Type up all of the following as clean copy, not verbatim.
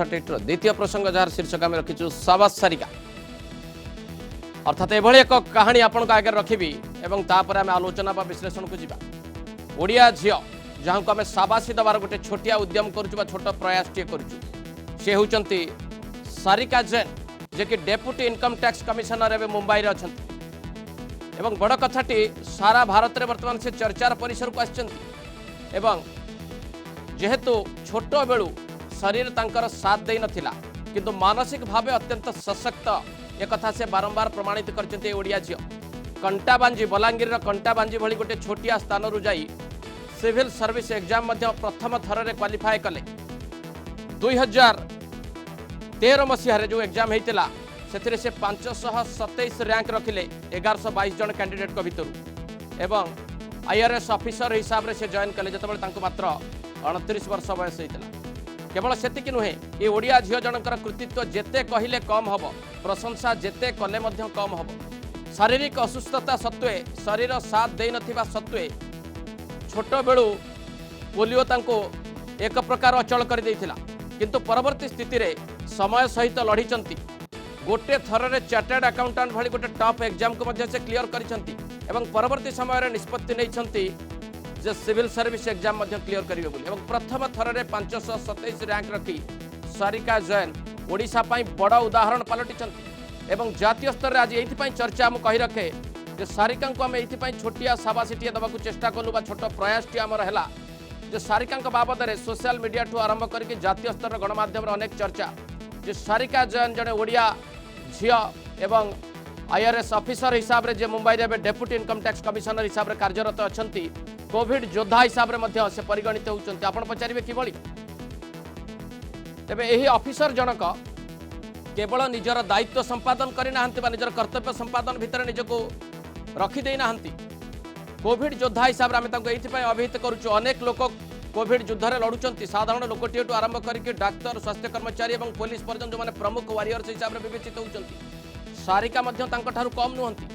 साबास टेट्र द्वितीय प्रसंग जार शीर्षक आम रखीचु साबास सारिका अर्थात एभली एक कहानी आपण आगे रखी तापर आम आलोचना बा विश्लेषण को जीवा ओडिया झील जहाँ को आम साबासी दबार गोटे छोटिया उद्यम करुचु छोट प्रयास टे करुचु से होउचंती सारिका जैन जे कि डेप्यूटी इनकम टैक्स कमिशनर एवं मुंबई रे अछंती एवं बड़ कथाटी सारा भारत में वर्तमान से चर्चार परिसर को आछंती एवं जेहेतु छोट बेलू शरीर तांकर साथ दे नथिला किंतु मानसिक भावे अत्यंत सशक्त एक कथा से बारंबार प्रमाणित करछंती ओडिया झियो कंटाबांजी बलांगीर कंटाबांजी भली गोटे छोटिया स्थान रु जाई सिविल सर्विस एग्जाम मध्य प्रथम थर रे क्वालिफाई कले 2013 मसीह जो एग्जाम होता से 527 रैंक रखिले 1122 जन कैंडिडेट को भितर एवं आईआरएस ऑफिसर हिसाब से जॉइन कले जो मात्र 29 वर्ष बयस होता केवल सेतिकी नुहे ये ओडिया झील जनकर कृतित्व जेते कहले कम हम प्रशंसा जेते कले मध्य कम हम शारीरिक असुस्थता सत्वे शरीर साथ दे नथिबा सत्वे छोट बेलू पोलियो तांको एक प्रकार अचल कर देइथिला किंतु परवर्ती स्थिति रे समय सहित लढ़ी गोटे थर रे चार्टर्ड अकाउंटेंट भली गोटे टॉप एग्जाम को मध्य से क्लियर करिसंती एवं परवर्ती समय रे निष्पत्ति नैछंती जे सिविल सर्विस एग्जाम मध्य क्लियर करिवे बोली एवं प्रथम थर रे 527 रैंक रखी सारिका जैन ओडिशा पई बड़ उदाहरण पलटिचंती एवं जातीय स्तर रे आज एथि पई चर्चा हम कहि रखे जे सारिका को हम एथि पई छोटिया साबासिटिया दबाकू चेष्टा कलु बा छोट प्रयास टी हमर हैला जे सारिका बाबद रे सोशल मीडिया ठू आरंभ करके जातीय स्तर गणमाध्यम अनेक चर्चा जे सारिका जैन जड़े ओडिया झियो एवं आईआरएस ऑफिसर हिसाब रे जे मुंबई रे डेप्यूटी इनकम टैक्स कमिशनर हिसाब रे कार्यरत अछंती कोविड योद्धा हिसाब रे से परिगणित होउचंती आपण पचारिबे किबळी तेबे एही ऑफिसर जनक केवल निजर दायित्व संपादन करि नाहंती बा निजर कर्तव्य संपादन भितर निजको रखि देई नाहंती कोविड योद्धा हिसाब रे आमे तांको एथि पय अभिहित करूछु अनेक लोक कोविड युद्ध रे लडुचंती साधारण लोकटियटू आरंभ करके डाक्तर स्वास्थ्य कर्मचारी एवं पुलिस पर्यंत जो माने प्रमुख वारियर्स हिसाब रे विवेचित होउचंती सारिका मध्य तांको ठारू कम नुहंती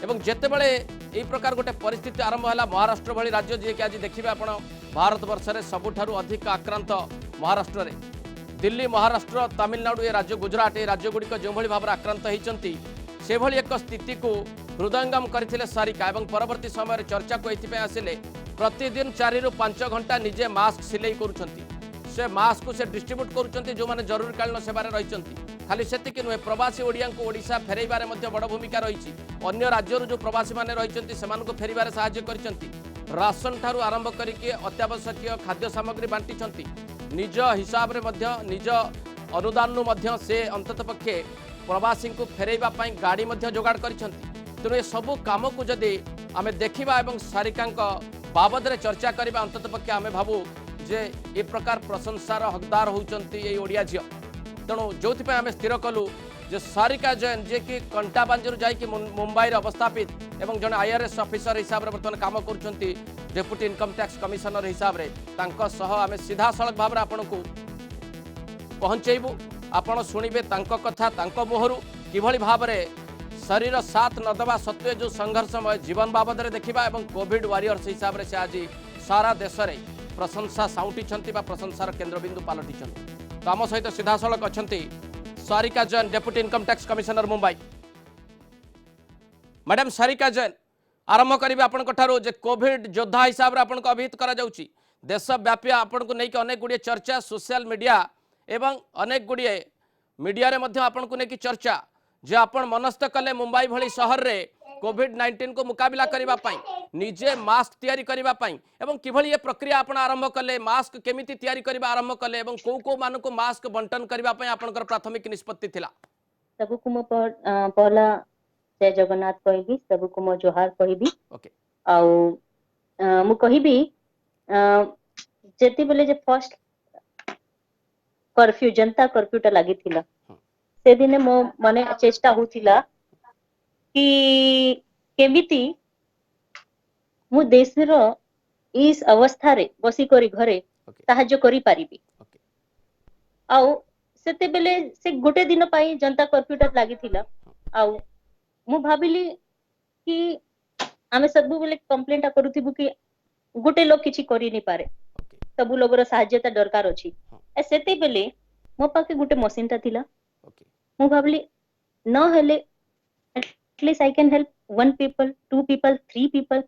एवं जेतेबेले एई प्रकार गोटे परिस्थिति आरंभ है महाराष्ट्र भली राज्य जी कि आज देखिए आप भारत वर्ष में सबुठारु अधिक आक्रांत महाराष्ट्र रे दिल्ली महाराष्ट्र तमिलनाडु ये राज्य गुजरात ये राज्यगुड़िक जो भाव में आक्रांत होती से भली एक स्थिति को हृदयंगम करथिले सारिका एवं परवर्ती समय चर्चा को एथि आसिले प्रतिदिन 4 ରୁ 5 घंटा निजे मास्क सिलाई करुछंती से मास्क को से डिस्ट्रीब्यूट करुछंती जो माने जरूरीकालीन सेवारे रहिछंती खाली सेतिक नुहे प्रवासी ओडिया को ओडिशा फेरैबारे मध्य बड़ भूमिका रही अन्य राज्य जो प्रवासी माने रहिछंती सेमानको फेरिबारे सहायता करिछंती राशन ठारू आरंभ करके अत्यावश्यक खाद्य सामग्री बांटिछंती निज हिसाब रे मध्य निज अनुदान मध्य से अंतत पक्षे प्रवासी को फेरैबा पई गाड़ी मध्य जोगाड़ करिछंती तेणु ये सबू काम को जदि आम देखा एवं सारिका बाबद रे चर्चा करबा अंतत पक्षे आम भावु जे ए प्रकार प्रशंसार हकदार होउचंती ए ओडिया झियो तेणु जो आम स्थिर कलु जे सारिका जैन जे कि कंटाबांजी जाकि मुंबई रे अवस्थापित एवं जन आईआरएस ऑफिसर हिसाब रे बर्तमान काम करुछंती डेप्यूटी इनकम टैक्स कमिशनर हिसाब रे तांको सह आम सीधा सड़क भाव आपन को पहुंचेबू आपण शुणिबे तांको कथा तांको मुहरु किभली भाव रे शरीर साथ नदबा सत्वे जो संघर्षमय जीवन बाबद रे देखिबा एवं कोविड वारियर्स हिसाब रे से आज सारा देश रे प्रशंसा साउंटी प्रशंसार केन्द्रबिंदु पलटि तो आम सहित सीधा सड़क अच्छा Sarika Jain deputy income tax commissioner Mumbai madam Sarika Jain आरंभ करेंगे आपंठू जे कोविड योद्धा हिसाब से आपको अभिहित करा देशव्यापी आपन को लेकिन अनेक गुड़िए चर्चा सोशल मीडिया एवं अनेक गुड़िए मीडिया रे मध्य आपन को लेकिन चर्चा जे आपण मनस्थ कले मुंबई भली शहर रे कोविड-19 को मुकाबला करबा पई निजे मास्क तैयारी करबा पई एवं किभली ये प्रक्रिया आपण आरंभ कले मास्क केमिति तैयारी करबा आरंभ कले एवं को मान को मास्क बंटन करबा पई आपनकर प्राथमिक निष्पत्ति थिला सबु को मो पहला जय जगन्नाथ कहबी सबु को मो जोहार कहबी ओके आउ मु कहबी जेति बेले जे फर्स्ट कर्फ्यू जनता कर्फ्यूटा लागि थिला से दिन मो माने चेष्टा होतिला कि केमिति मु देश रो इस अवस्था रे बसी करी घरे सहाय्य करी पारिबी आउ सेते बेले से गोटे दिन पाई जनता कर्फ्यूटा लागि थिला आउ मु भाबिली कि आमे सब बेले कंप्लेंट करूथिबु कि गोटे लोग किछि करी नि पारे सबु लोगर सहायता दरकार अछि सेते बेले मो पाखे गुटे मशीन टा थिला ओके मु भाबली न हेले at least I can help 1 people 2 people 3 people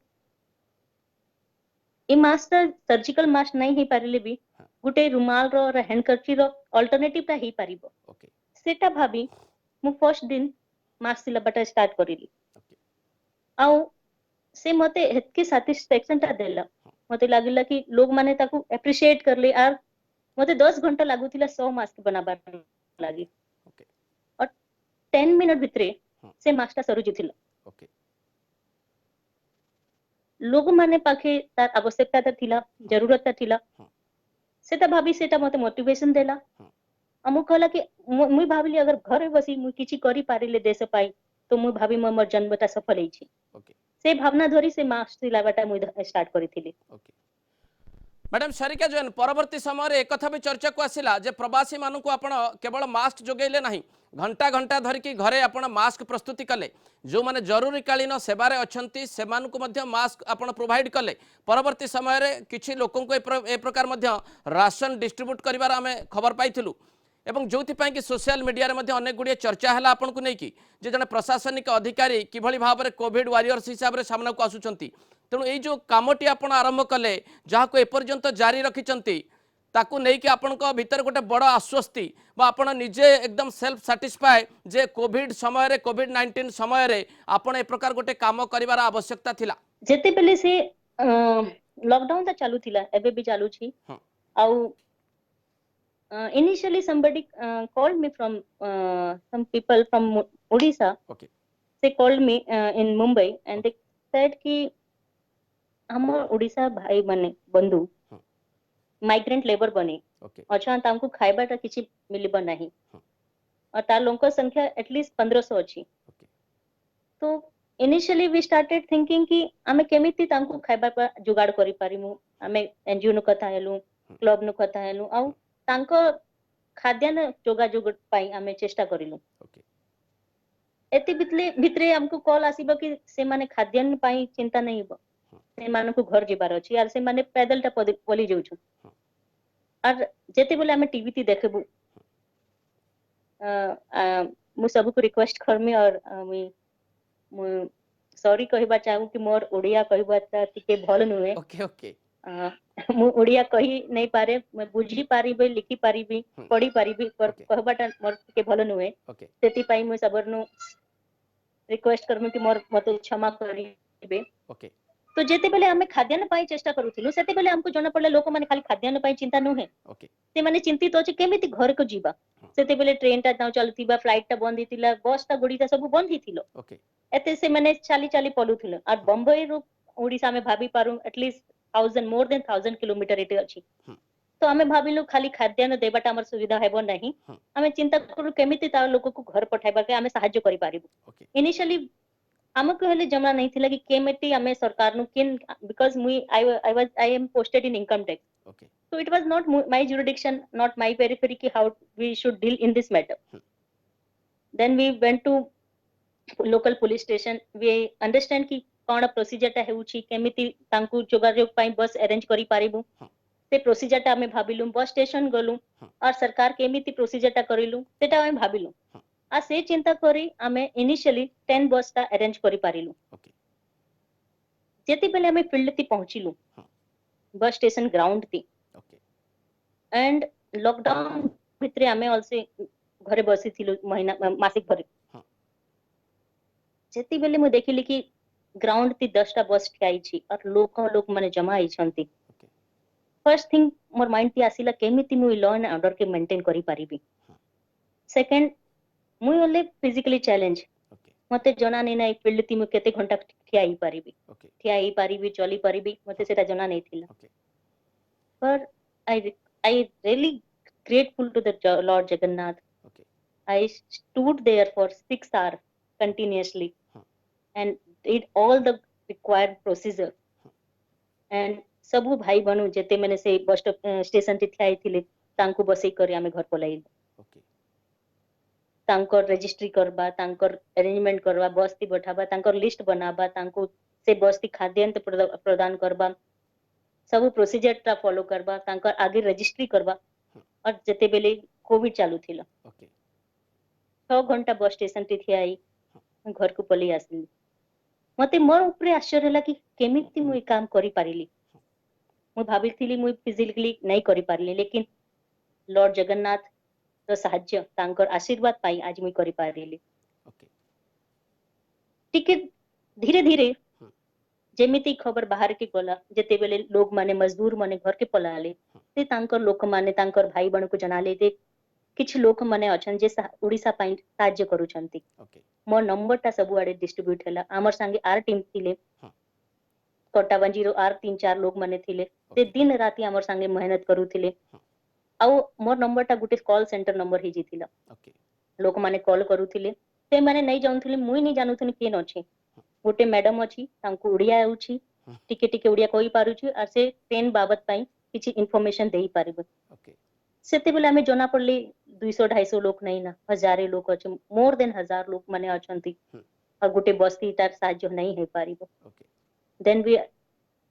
A mask टा सर्जिकल मास्क नहीं ही पारिले भी हाँ गुटे रुमाल रो और हैंडकरची रो अल्टरनेटिव टा ही पारिबो ओके सेटा भाबी मु फर्स्ट दिन मास्क सिलाबाटा स्टार्ट करिली ओके आउ से मते हेतके सैटिस्फैक्शन टा देला हाँ मते लागिला कि लोग माने ताकू एप्रिशिएट करले आर मते 10 घंटा लागुथिला 100 मास्क बनाबार ओके लागी ओके और 10 मिनट भितरे हाँ से मास्क टा सरू जिथिला ओके लोग माने पाखे तार आवश्यकता ता थिला हाँ जरूरत ता थिला हाँ सेटा भाबी सेटा मते मोटिवेशन देला हाँ हमु कहला कि मुई भाबिली अगर घरे बसी मुई किछि करि पारिले देश पाई तो मुई भाबी मोर जन्मटा सफल हेछि ओके से भावना धरी से मास्क सिलाबाटा मुई स्टार्ट करिथिली ओके मैडम सारिका जैन परवर्ती समय एक कथा भी चर्चा को आसिला जे प्रवासी मानक आपण केवल मास्क जोगेले नहीं घंटा घंटा धरिकी घरे आपण मास्क प्रस्तुति कले जो माने जरूरीकालीन सेवारे अच्छंती सेमानकु मध्य मास्क आपण प्रोवाइड कले परवर्ती समय रे किछि लोकन को ए प्रकार मध्य राशन डिस्ट्रीब्यूट करिवार आमे खबर पाइथिलु एवं जो कि सोशल मीडिया रे मध्य अनेक गुड़िए चर्चा है आपन को नहीं कि जे जने प्रशासनिक अधिकारी किभली भाव में कोविड वारियर्स हिसाब से सामना को आसुचंती तेणु ये जो कामटी आपण आरंभ कले जहाँ को एपर्यंत जारी रखिचंती ताकू नहीं कि आपण को भीतर गोटे बड़ आश्वस्ति बा आपण निजे एकदम सेल्फ सैटिस्फाई जे कोविड समय रे कोविड 19 समय रे आपण ए प्रकार गोटे काम करिवार आवश्यकता थिला जेते बेले से लॉकडाउन ता चालू थिला एबे भी चालू छी हाँ आउ initially somebody called me from some people from Odisha okay they called me in Mumbai and okay they said कि हम ओडिशा भाई बने बंधु हाँ माइग्रेंट लेबर बने ओके अच्छा तांको खाइबाटा किछि मिलिबा नहीं हाँ और तार लोक संख्या एटलीस्ट 1500 अछि ओके तो इनिशियली वी स्टार्टेड थिंकिंग कि आमे केमिति तांको खाइबा पर जुगाड़ करि पारिमु आमे एनजीओ नु कथा हेलु हाँ क्लब नु कथा हेलु आउ हाँ तांको खाद्यान्न जोगाजोग पाई आमे चेष्टा करिलु ओके एति भितरे हमको कॉल आसीबा कि से माने खाद्यान्न पाई चिंता नहीं हो हाँ से मानकु घर जिबार अछि आर से माने पैदल टा पली जाउछु हाँ आर जेते बेले आमे टीवी ती देखबु मु सबको रिक्वेस्ट करमी और मु सॉरी कहबा चाहू कि मोर ओडिया कहबा टिके भल नुहे ओके ओके मु ओडिया कही नहीं पारे मैं बुझी पारिबे लिखि पारिबी पढ़ी पारिबी पर ओके कहबाटा मोर टिके भल नुहे ओके सेति पाई मु सबरनु रिक्वेस्ट करमी कि मोर मते क्षमा करिबे ओके तो जेते बेले हमें खाद्यान्न पाई चेष्टा करूथिलु सेते बेले हमको जना पड़ले लोक माने खाली खाद्यान्न पाई चिंता नुहे ओके से माने चिंतित अछि केमिति घर को जीवा हाँ सेते बेले ट्रेन टा न चलतिबा फ्लाइट टा बंद हितिला बस टा गुडी टा सब बंद हितिलो ओके एते से माने चाली चाली पलुथिलो और बम्बई रु ओडिसा में भाबी पारु एटलीस्ट 1000 मोर देन 1000 किलोमीटर एते अछि हाँ तो हमें भाबिलु खाली खाद्यान्न देबाटा हमर सुविधा हेबो नहीं हाँ हमें चिंता करू केमिति ता लोक को घर पठाइबा के हमें सहायता करि पारिबु ओके इनिशियली हमको हेले जमा नहीं थिला कि केमिति हमें सरकार नु किन बिकॉज़ मुई I am posted in income tax okay so it was not my jurisdiction not my periphery ki how we should deal in this matter then we went to local police station we understand ki cone procedure टा हेउची केमिति तांकु जोगाजोग पाई बस arrange करि पारिबु हाँ से procedure टा हमें भाबिलु bus station गलु हाँ और सरकार केमिति प्रोसीजर टा करिलु सेटा हमें भाबिलु हाँ आ से चिंता करी हमें इनिशियली 10 बस टा अरेंज करि पारिलु ओके जेति बेले हमें फील्ड ती पहुंचिलु हाँ बस स्टेशन ग्राउंड ती ओके एंड लॉकडाउन भितरे हमें अलसे घरे बसी थिलु महीना मासिक भरे हाँ जेति बेले मु देखिली कि ग्राउंड ती 10 टा बस ठियाई छी और लोक माने जमा आई छंती ओके फर्स्ट थिंग मोर माइंड ती आसीला केमिति मु लॉ एंड ऑर्डर के मेंटेन करि पारिबी हाँ सेकंड मु ओले फिजिकली चैलेंज ओके मते जना नै नै फील्ड ती मु केते घंटा ठियाई पारिबी ओके ठियाई पारिबी चली पारिबी मते सेटा जना नै थिला ओके पर I really grateful to the Lord Jagannath. Okay I stood there for 6 hours continuously हाँ and did all the required procedure. हाँ And सबु भाई बनु जेते मैंने से बस स्टेशन ती थियाई थिले तांको बसई करी आमे घर पलाई ओके तांकर रजिस्ट्री करबा तांकर अरेंजमेंट करबा बस ती बैठाबा तांकर लिस्ट बनाबा तांको से बस ती खाद्यान्न प्रदान करबा सब प्रोसीजर टा फॉलो करबा तांकर आगे रजिस्ट्री करबा हाँ और जेते बेले कोविड चालू थिला ओके 6 घंटा बस स्टेशन टी थिया आई घर को पली आसिली मते मोर ऊपर आश्चर्य होला कि केमिति मु ए काम करि पारिली मु भाबिथिली मु फिजिकली नहीं करि पारिली लेकिन लॉर्ड जगन्नाथ ର ସାହାଯ୍ୟ ତାଙ୍କର ଆଶୀର୍ବାଦ ପାଇ ଆଜି ମୁଁ କରିପାରିଲି ओके ଟିକେ ଧୀରେ ଧୀରେ ହୁଁ। ଯେମିତି ଖବର ବାହାରକେ ଗଲା ଯେତେବେଳେ ଲୋକମାନେ ମଜଦୁର ମାନେ ଘରକେ ପଳାଲେ ସେ ତାଙ୍କର ଲୋକମାନେ ତାଙ୍କର ଭାଇ ବଣକୁ ଜଣାଲେ ଯେ କିଛି ଲୋକମାନେ ଅଛନ୍ତି ଯେ ଓଡିଶା ପାଇଁ ସାହାଯ୍ୟ କରୁଛନ୍ତି ओके ମୋ ନମ୍ବରଟା ସବୁଆଡେ ଡିଷ୍ଟ୍ରିବ୍ୟୁଟ ହେଲା ଆମର ସାଙ୍ଗେ ଆର ଟିମ୍ ଥିଲେ ହଁ। କଟାବାଞ୍ଜିର ଆର 3-4 ଲୋକମାନେ ଥିଲେ ସେ ओके ଦିନ ରାତି ଆମର ସାଙ୍ଗେ ମେହନତ କରୁଥିଲେ ହଁ। ଆଉ ମୋର ନମ୍ବରଟା ଗୋଟେ କଲ ସେଣ୍ଟର ନମ୍ବର ହେଇଯାଇଥିଲା ओके ଲୋକମାନେ କଲ୍ କରୁଥିଲେ ସେମାନେ ନେଇ ଯାଉଥିଲେ ମୁଇଁ ନେଇ ଜାଣୁଥିଲି କେନ ଅଛି ଗୋଟେ ମ୍ୟାଡମ ଅଛି ତାଙ୍କୁ ଓଡିଆ ଆଉଛି ହଁ। ଟିକେ ଟିକେ ଓଡିଆ କହି ପାରୁଛି ଆଉ ସେ ଟ୍ରେନ ବାବଦ ପାଇଁ କିଛି ଇନଫର୍ମେସନ ଦେଇ ପାରିବ ओके ସେତେବେଳେ ଆମେ ଜଣା ପଡିଲି 200-250 ଲୋକ ନାହିଁ ନା ହଜାରେ ଲୋକ ଅଛି ମୋର ଦେନ 1000 ଲୋକ ମାନେ ଅଛନ୍ତି ହୁଁ। ଆଉ ଗୋଟେ ବସ୍ତି ତାର ସାହାଯ୍ୟ ନାହିଁ ହେଇପାରିବ okay then we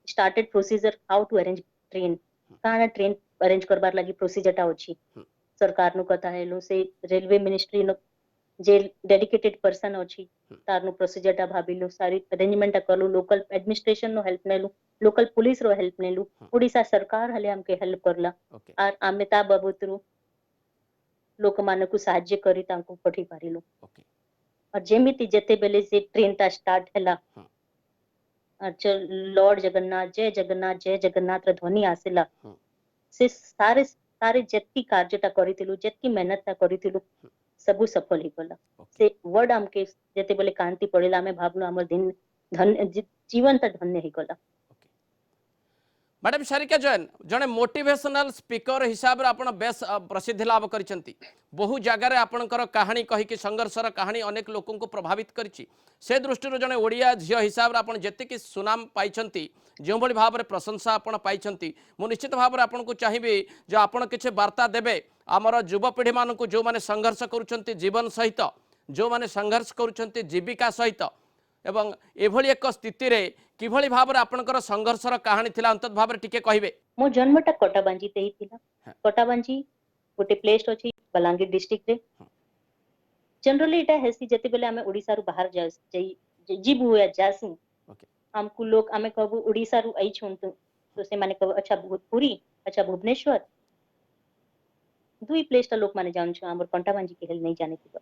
started procedure how to arrange train କାଣା ट्रेन अरेंज करबार लागि प्रोसीजर टा अछि ହୁଁ। सरकार नु कथा हेलु से रेलवे मिनिस्ट्री नु जे डेडिकेटेड पर्सन अछि ହୁଁ। तार नु प्रोसीजर टा भाबिलु सारी अरेंजमेंट टा करलु लोकल एडमिनिस्ट्रेशन नु हेल्प नेलु लोकल पुलिस रो हेल्प नेलु ହୁଁ। ओडिशा सरकार हले हमके हेल्प करला ओके आर आमे ता बाबतरू लोक मानकु साहाଯ୍य करी तांको पठी पारिलु ओके और जेमिति जेते बेले से ट्रेन टा स्टार्ट हला हाँ। अच्छा लॉर्ड जगन्नाथ जय जगन्नाथ ର ଧ୍ୱନି ଆସିଲା हाँ। से सारे सारे जेतकी कार्यटा करिथिलु जेतकी मेहनतटा करिथिलु ସବୁ ସଫଳ ହେଇଗଲା ओके ସେ वर्ड हमके ଯେତେବେଳେ କାନ୍ତି ପଡିଲା ଆମେ ଭାବनु हमर दिन धन्य जीवनटा धन्य ହେଇଗଲା ओके मैडम सारिका जैन जड़े मोटिवेशनल स्पीकर हिसाब से आप बेस प्रसिद्धि लाभ करछंती बहु जगार आपणकर कहानी कहीकि संघर्षर कहानी अनेक लोकों को प्रभावित करिछि से दृष्टि जड़े ओडिया झील हिसाब से आप जी सुनाम पाई जो भाव में प्रशंसा आप पाई मु निश्चित भाव में आपको चाहिए जो आपड़ किसी वार्ता देवे आमर युवपीढ़ी मानक जो मैंने संघर्ष कर जीवन सहित जो मैंने संघर्ष कर जीविका सहित एवं एभली एक स्थिति रे किभली भाव में आपणकर संघर्षर कहानी थिला अंतत भाव में टिके कहिबे मो जन्मटा कटाबांजी ते हिथिला हाँ। कटाबांजी गोटे प्लेस अछि बलांगीर डिस्ट्रिक्ट रे हाँ। जनरली एटा हेसी जेते बेले हमें ओडिसा रु बाहर जाई जीबु या जासु ओके हमकु लोग हमें कहबु ओडिसा रु आई छुंतु तो से माने कहबु अच्छा पुरी अच्छा भुवनेश्वर दुई प्लेस ता लोक माने जान छु हमर कंटाबांजी के हेल नहीं जाने थिबा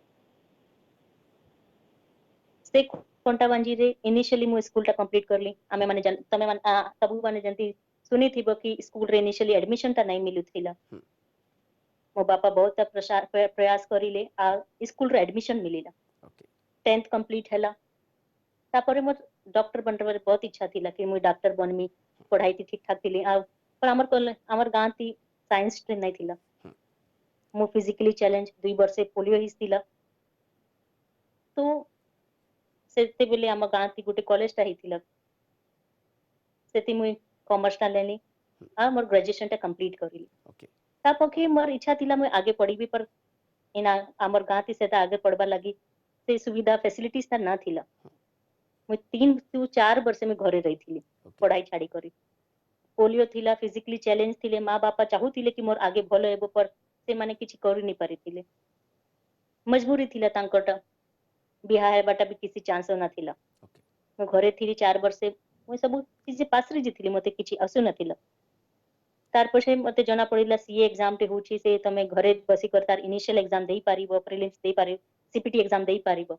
से कंटाबांजी रे इनिशियली मु स्कूल टा कंप्लीट करली हमें माने तमे माने सबु माने जंती सुनी थिबो कि स्कूल रे इनिशियली एडमिशन ता नहीं मिलु थिला हम्म। मो बापा बहुत प्रयास करिले आ स्कूल रे एडमिशन मिलिला ओके 10th कंप्लीट हला तापरे मोर डॉक्टर बनबार बहुत इच्छा थिला कि मु डॉक्टर बनमी पढ़ाई थी ठीक ठाक थिली आ पर हमर गां थी साइंस स्ट्रीम नहीं थिला हम्म। मु फिजिकली चैलेंज 2 वर्ष से पोलियो हिस थिला तो सेते बेले हम गां थी गोटे कॉलेज ता हिथिला सेति मु कॉमर्स ता लेली आ मोर ग्रेजुएशन ता कंप्लीट करिली ओके ता पखे मोर इच्छा थिला मु आगे पढ़ीबी पर इना हमर गां थी से ता आगे पढ़बा लगी से सुविधा फैसिलिटीज ता ना थिला मु 3-4 वर्ष में घरे रही थिली ओके पढ़ाई छाड़ी करी पोलियो थिला फिजिकली चैलेंज थिले माँ बापा चाहूथिले कि मोर आगे भलो हेबो पर से माने किछि करि नि पारिथिले मजबूरी थिला तांकटा बिहा हेबाटा भी किसी चांस ना थिला ओके मु घरे थिली 4 वर्ष मु सब किछि पासरी जिथिली मते किछि असु नथिला तार पछे मते जना पड़िला सीए एग्जाम टे होछि से तमे घरे बसी कर तार इनिशियल एग्जाम देई पारिबो प्रीलिम्स देई पारिबो सीपीटी एग्जाम देई पारिबो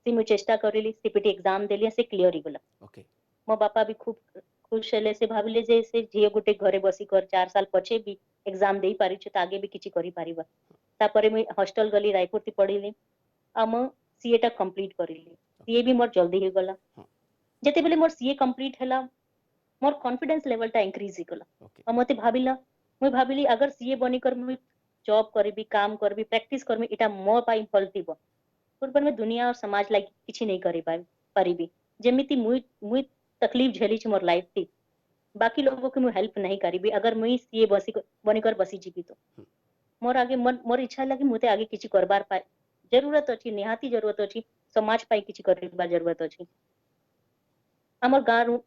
से मु चेष्टा करिली सीपीटी एग्जाम देली से क्लियर ही गला ओके मो बापा भी खूब खुश हेले से भाबिले जे से झियो गुटे घरे बसी कर 4 साल पछे भी एग्जाम देई पारि छु त आगे भी किछि करि पारिबा तापरे मु हॉस्टल गली रायपुर ती पढ़िली आ मु सीए टा कंप्लीट करिली सीए भी मोर जल्दी ही गला हाँ। जेते बेले मोर सीए कंप्लीट हला मोर कॉन्फिडेंस लेवल टा इंक्रीज ही गला ओके आ मते भाबिला मु भाबिली अगर सीए बनी कर मु जॉब करबी काम करबी प्रैक्टिस करबी इटा मो पाई फल थिबो पर मैं दुनिया और समाज लागी किछि नहीं करि पारिबी जेमिति मुई तकलीफ झेली छि मोर लाइफ थी बाकी लोगों को मैं हेल्प नहीं करी अगर मुई सीए बनिकर बसी जीबी तो मोर आगे मोर इच्छा लगी मुते आगे किछि करबार पाए जरूरत अछि निहाती जरूरत अछि समाज पाई किछि करबा जरूरत अछि हमर गां रु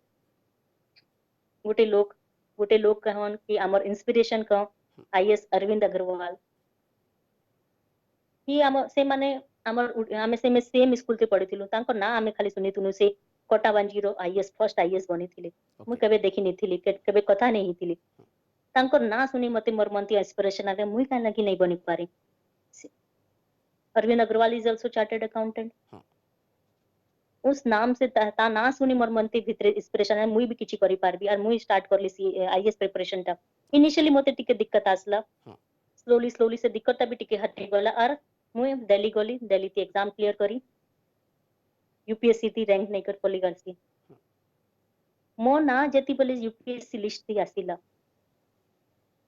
गोटे लोक कहन कि हमर इंस्पिरेशन क आईएएस अरविंद अग्रवाल कि आम से माने हमर आमे से सेम स्कूल ते पढ़िथिलु तांको ना आमे खाली सुनिथुनु से कटाबांजी रो आईएएस फर्स्ट आईएएस बनिथिले मु ओके केबे देखि निथिली केबे कथा नै हिथिली तांको ना सुनी मते मोर मनती इंस्पिरेशन आले मुई काहे लगी नहीं बनि पारे Arvind Agarwal is also chartered accountant हाँ उस नाम से ता ना सुनी मोर मनती भितरे इंस्पिरेशन है मुई भी किछि करि पारबी और मुई स्टार्ट करली सी आईएएस प्रिपरेशन टा इनिशियली मते टिके दिक्कत आसला हाँ स्लोली से दिक्कत भी टिके हटि गला और मुई दिल्ली गली दिल्ली ती एग्जाम क्लियर करी यूपीएससी ती रैंक नहीं कर पली गलसी मो ना जेती बोले यूपीएससी लिस्ट थी आसिला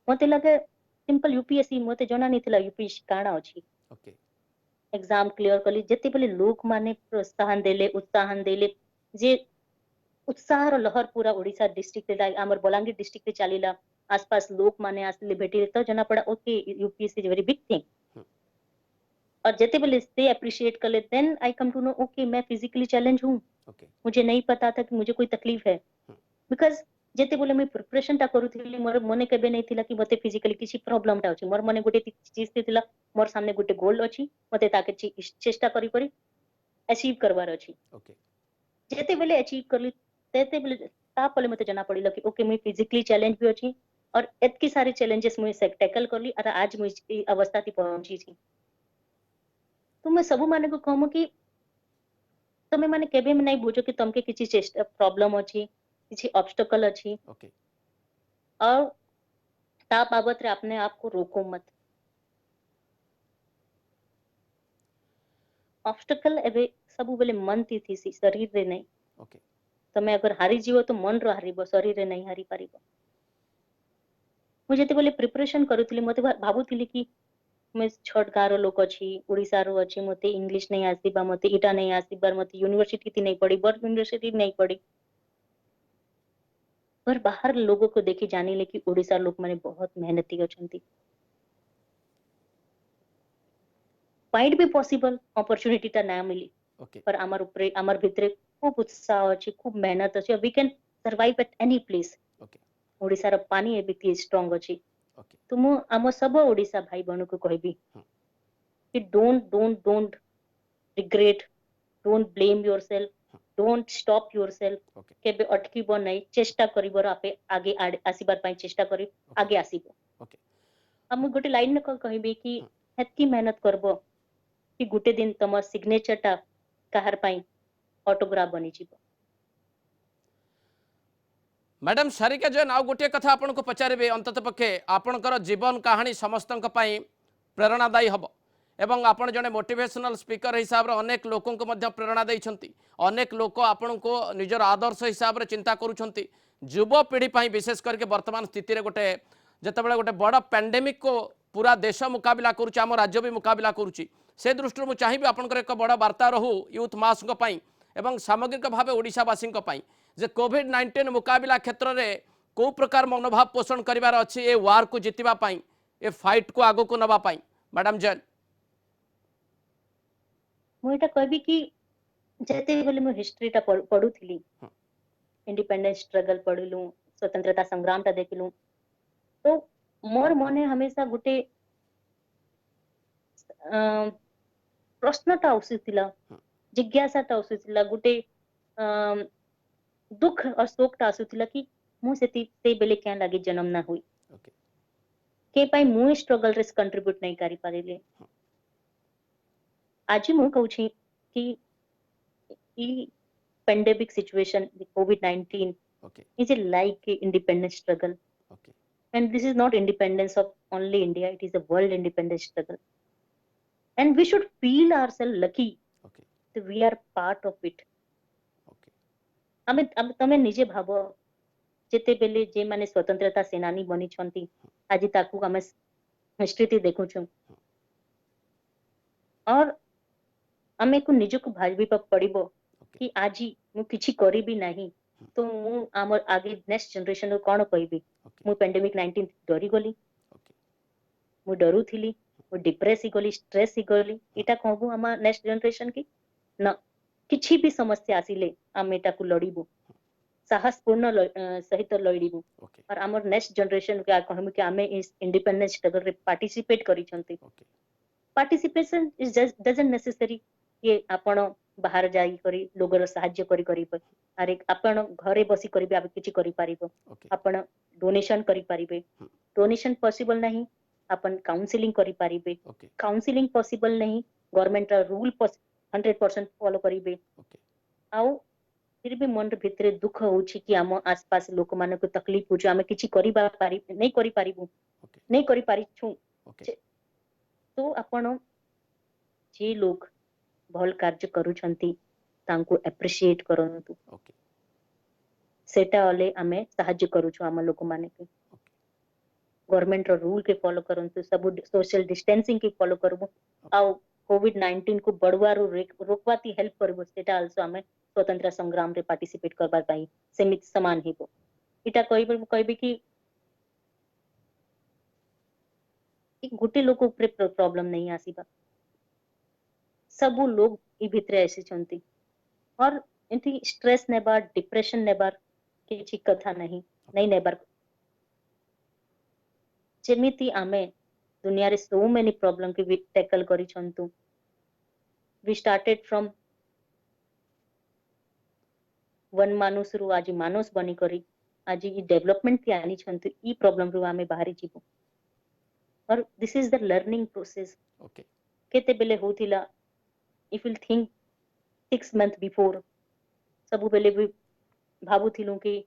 मते लगे सिंपल यूपीएससी मते जणा नहीं थिला यूपीएससी काଣା अछि ओके एग्जाम क्लियर कली जेते बोले लोक माने प्रोत्साहन देले उत्साहन देले जे उत्साह रो लहर पूरा ओडिशा डिस्ट्रिक्ट रे हमर बलांगीर डिस्ट्रिक्ट रे चलीला आसपास लोक माने आसले भेटी तो जना पड़ा okay UPSC is very big thing हाँ और जेते बोले से अप्रिशिएट कर ले then I come to know okay मैं फिजिकली चैलेंज हूँ ओके मुझे नहीं पता था कि मुझे कोई तकलीफ है हाँ बिकॉज जेते बोले मैं प्रिपरेशन टा करूथिली मोर मने केबे नहीं थिला कि मते फिजिकली किसी प्रॉब्लम टा अछि मोर मने गुटे चीज थिला मोर सामने गुटे गोल अछि मते ताके चेष्टा करी करी अचीव करवार अछि ओके जेते बेले अचीव करली तेते बेले ता पले मते जना पड़िला कि ओके मैं फिजिकली चैलेंज भी अछि और एतकी सारी चैलेंजेस मुझे से टैकल करली और आज मुझे ई अवस्था ती पहुंची छी तो मैं सबु माने को कहमु कि तमे माने केबे में नहीं बुझो कि तमके किछि चेष्टा प्रॉब्लम अछि किछि ऑब्स्टेकल अछि ओके और ता बाबत रे अपने आप को रोको मत ऑब्स्टेकल एबे सबु बेले मन थी शरीर रे नहीं ओके तमे अगर हारी जीवो तो मन रो हारिबो शरीर रे नहीं हारी पारिबो मु जेते बेले प्रिपरेशन करूथिली मते भाबुथिली कि मैं छोट गाँव लोक अछि ओडिसा रो अछि मते इंग्लिश नहीं आसीबा मते इटा नहीं आसीबार मते यूनिवर्सिटी थी नहीं पढ़ी बड़ यूनिवर्सिटी नहीं पढ़ी पर बाहर लोगों को देखी जानी ले कि ओडिसा लोक माने बहुत मेहनती अछंती माइट बी पॉसिबल अपॉर्चुनिटी ता ना मिली ओके पर आमार ऊपरे आमार भितरे खूब उत्साह अछि खूब मेहनत अछि we can survive at any place okay Odisha रो पानी एबिति स्ट्रांग अछि ओके तो मु आम सब ओडिसा भाई बहन को कहबी हाँ कि don't regret don't blame yourself हाँ डोंट स्टॉप योरसेल्फ ओके केबे अटकीबो नहीं चेष्टा करिबर आपे आगे आसीबार पई चेष्टा करी ओके आगे आसीबो ओके अब मु गोटे लाइन में कहबी कि हाँ हेतकी मेहनत करबो कि गुटे दिन तमर सिग्नेचर टा काहर पई ऑटोग्राफ बनी जीवो मैडम सारिका जैन आउ गोटे कथा आपन को पचारे अंतत पक्षे आपणकर जीवन कहानी समस्त प्रेरणादायी हम एवं आपण जड़े मोटिवेशनल स्पीकर हिसाब से अनेक लोकों को प्रेरणा देइछंती अनेक लोक आपण को निजर आदर्श हिसाब से चिंता करुछंती युवपीढ़ी पर विशेष करके वर्तमान स्थिति रे गोटे जितेबाला गोटे बड़ पैंडेमिक को पूरा देश मुकाबला करुच्ची आम राज्य भी मुकाबला करुच्ची से दृष्टि मुझे चाहिए आपंकर एक बड़ वार्ता रहू यूथ मास एवं सामग्रिक भाव ओडिशावासी जे कोविड-19 मुकाबला क्षेत्र में कौ प्रकार मनोभाव पोषण करार अच्छी ए वार को जितवाई ए फाइट को आगो को नवापाई मैडम जैन मुझे कहबी कि जेते बेले मु हिस्ट्री टा पढुथिली हाँ इंडिपेंडेंस स्ट्रगल पढ़लु स्वतंत्रता संग्राम टा देखलु तो मोर मने हमेशा गुटे प्रश्नटा आସୁଥିଲା हाँ जिज्ञासाटा आସୁଥିଲା गुटे दुख और शोकटा आସୁଥିଲା कि मु से बेले क्या लगी जन्म ना हुई ओके के पाई मु स्ट्रगल रे कंट्रीब्यूट नहीं करी पारिले हाँ आज मु कहूची कि ई पेंडेमिक सिचुएशन कोविड-19 okay is a like a independence struggle okay and this is not independence of only India it is a world independence struggle and we should feel ourselves lucky okay that we are part of it okay ଆମେ ତମେ ନିଜେ ଭାବ ଯେତେବେଳେ ଯେ ମାନେ स्वतंत्रता सेनानी बनी छंती आज ताकू ଆମେ हिस्ट्री देखुछु और ଆମେ को ନିଜକୁ ଭାବିବା ପଡିବ ओके कि आज मु किछि करिबि नाही तो मु आमर आगे नेक्स्ट जनरेशन को कोन कहबी ओके मु पेंडेमिक 19 डरी गली ओके मु डरुथिली मु डिप्रेस ही गली स्ट्रेस ही गली इटा कहबू आम नेक्स्ट जनरेशन की न किछि भी समस्या आसिले आमे ताकू लड़ीबू साहसपूर्ण सहित लड़ीबू ओके और आमर नेक्स्ट जनरेशन के कहबू कि आमे इस इंडिपेंडेंस स्ट्रगल रे पार्टिसिपेट करी छंती okay participation is just doesn't necessary ये आपण बाहर जाई करी लोगर सहाय्य करी करी अरे आपण घरे बसी करिबे आप किछि करि पारिबो ओके आपण डोनेशन करि पारिबे डोनेशन पॉसिबल नहीं आपण काउंसलिंग करि पारिबे ओके काउंसलिंग पॉसिबल नहीं गवर्नमेंट रूल 100% फॉलो करिबे ओके आउ फिर भी मन भितरे दुख होउछि कि आम आसपास लोक माने को तकलीफ होछि आमे किछि करिबा पारि नहीं करि पारिबु ओके नहीं करि पारिछु ओके तो आपण जे लोग भल कार्य करूछंती तांको एप्रिशिएट करंतु ओके सेटा वाले आमे सहाय्य करूछु आम लोक माने के ओके गवर्नमेंट रो रूल के फॉलो करंतु सब सोशल डिस्टेंसिंग के फॉलो करबो आउ कोविड-19 को बड़वारो रोकवाती हेल्प करबो सेटा आल्सो आमे स्वतंत्र संग्राम रे पार्टिसिपेट करबा पाई सेमित समान हेबो इटा कहबे कि गोटे लोक ऊपर प्रॉब्लम नहीं आसीबा सबु लोग ई भितरे आसी छंती और एंती स्ट्रेस नेबार डिप्रेशन नेबार किछि कथा नहीं नहीं नेबार जेमिति आमे दुनिया रे सो मेनी प्रॉब्लम के भी टैकल करी छंतु वी स्टार्टेड फ्रॉम वन मानुष रु आज मानुष बनी करी आज ई डेवलपमेंट के आनी छंतु ई प्रॉब्लम रु आमे बाहरी जीवो और this is the learning process okay केते बेले होतिला if will think 6 month before सबु बेले भी भाबुथिलु कि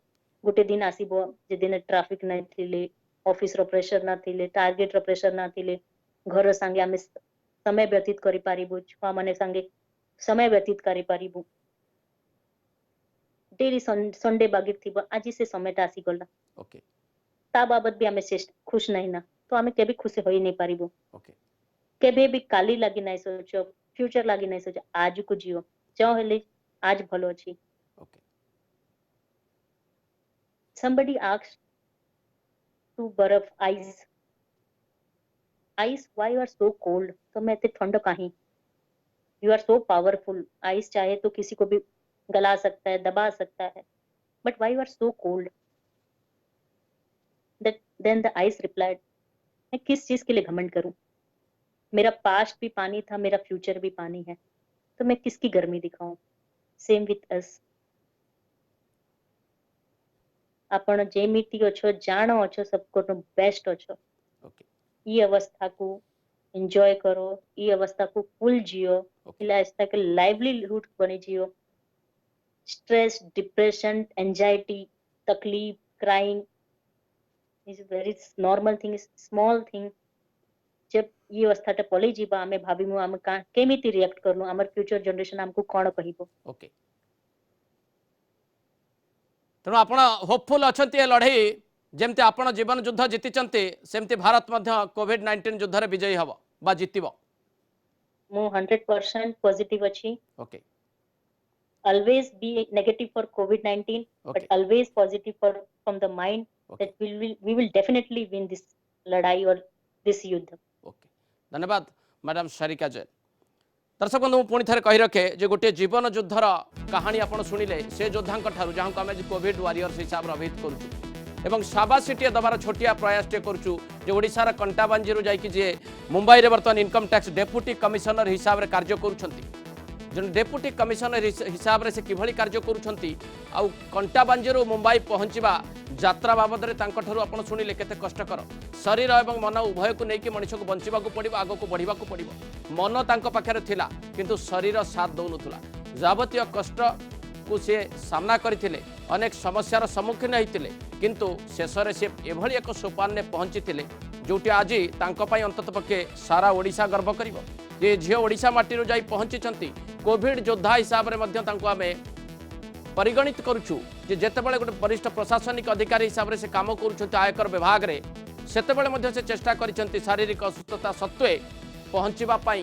गोटे दिन आसीबो जे दिन ट्रैफिक नै थिले ऑफिस रो प्रेशर ना थिले टारगेट रो प्रेशर ना थिले घर संगे आमे समय व्यतीत करि पारिबो छुआ माने संगे समय व्यतीत करि पारिबो डेली संडे बागिर थिबो आज से समयटा आसी गला ओके ता बाबत भी आमे खुश नहीं ना तो आमे केबे खुश होई नहीं पारिबो ओके केबे भी काली लागी नहीं सोचो फ्यूचर लागी नहीं सोचो आज को जियो जो हेले आज भलो छी ओके somebody asked to बर्फ ice why you are so cold तो मैं इतने ठंड काहे you are so powerful ice चाहे तो किसी को भी गला सकता है दबा सकता है but why you are so cold that then the ice replied मैं किस चीज के लिए घमंड करूं मेरा पास्ट भी पानी था मेरा फ्यूचर भी पानी है तो मैं किसकी गर्मी दिखाऊं सेम विथ अस आपण जेमिति अछो जानो अछो सबको तो बेस्ट अछो ओके ई अवस्था को एंजॉय करो ई अवस्था को फुल जियो ओके इला अवस्था के लाइवलीहुड बने जियो स्ट्रेस डिप्रेशन एंजाइटी तकलीफ crying is very normal thing small thing जब ये अवस्था टे पले जीवा हमें भाबीमु हम केमिति रिएक्ट करनु हमर फ्यूचर जनरेशन हमको कोन कहिबो ओके तेणु आपण होपफुल अछंती ए लड़ाई जेमती आपण जीवन युद्ध जीतिचंती सेमती भारत मध्य कोविड-19 युद्ध रे विजयी हबो बा जीतिबो मो 100% पॉजिटिव अछि okay always be negative for covid-19 Okay. but always positive from the mind Okay. that we will definitely win this ladai or this युद्ध ओके धन्यवाद मैडम सारिका जैन दर्शक बंधु पुणी थे कही रखे जे गोटे जीवन युद्धर कहानी आप शुणिले से योद्धा जहाँ को आम कोविड वारियर्स हिसाब से अभिहित करूँ साबासीटे दबार छोटिया प्रयासटे करूँ जे ओडिशार कंटाबांजी जाकि जे मुंबई रे बर्तमान इनकम टैक्स डेप्यूटी कमिशनर हिसाब से कार्य करुँच जन डेप्यूटी कमिशनर हिसाब से किभली कार्य करुँच आउ कंटाबांजी मुंबई पहुँचवा यात्रा बाबद आप शुणिले केते कष्टकर शरीर और मन उभय को लेकिन मनुष्य को बंचवा पड़ो आग को बढ़ा पड़ो मन तांको पाखरे थिला किंतु शरीर साथ दौनुला जावतीय कष्ट को सी सामना करथिले अनेक समस्यार सम्मुखीन होते किंतु शेष में सी एभली एक सोपान में पहुँची जोटी आज अंतत पक्षे सारा ओडिशा गर्व कर ये झील ओडिशा माटी जाई पहुँची कोविड योद्धा हिसाब से आम परिगणित करुचु जेतेबेले गोटे वरिष्ठ प्रशासनिक अधिकारी हिसाब से काम करुछंती आयकर विभाग रे सेतेबेले से चेष्टा करिसेंती शारीरिक असुस्थता सत्वे पहुँचवा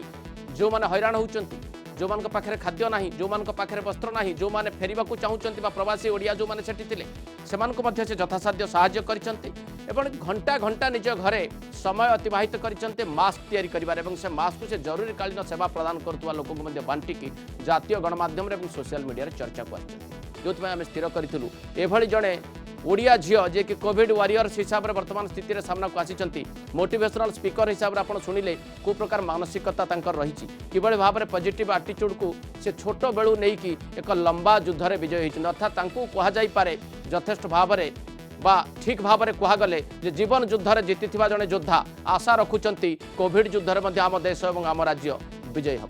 जो माने हैरान होउचंती जो मान पाखे खाद्य ना जो मान पाखे वस्त्र ना जो मैंने फेरवा चाहूँगी प्रवासी ओडिया जो मैंने सेठी थिले से यथासाध्य साहाय्य करिसेंती एवं घंटा घंटा निज घरे समय अतिबाहित करिसेंती मास्क तैयारी करिबार एवं से मास्क को से जरूरीकालीन सेवा प्रदान करुवा लोक बांटिकी जातीय गणमाध्यम और सोशल मीडिया चर्चा कर जो आम स्थिर करूँ एभली जड़े ओडिया झील जे कि कोविड वारियर्स हिसाब से वर्तमान स्थिति रे सामना को आसी मोटिवेशनल स्पीकर हिसाब से आप शुणिले को प्रकार मानसिकता रही किभली भाव में पॉजिटिव एटीट्यूड को से छोट बेलू नहीं कि एक लंबा युद्ध में विजय होती अर्थात कहुई यथेष्ट भाव में बा ठीक भाव में कहगले जे जीवन युद्ध में जीति जड़े योद्धा आशा रखुंट कोविड युद्ध में आम देश और आम राज्य विजयी हम।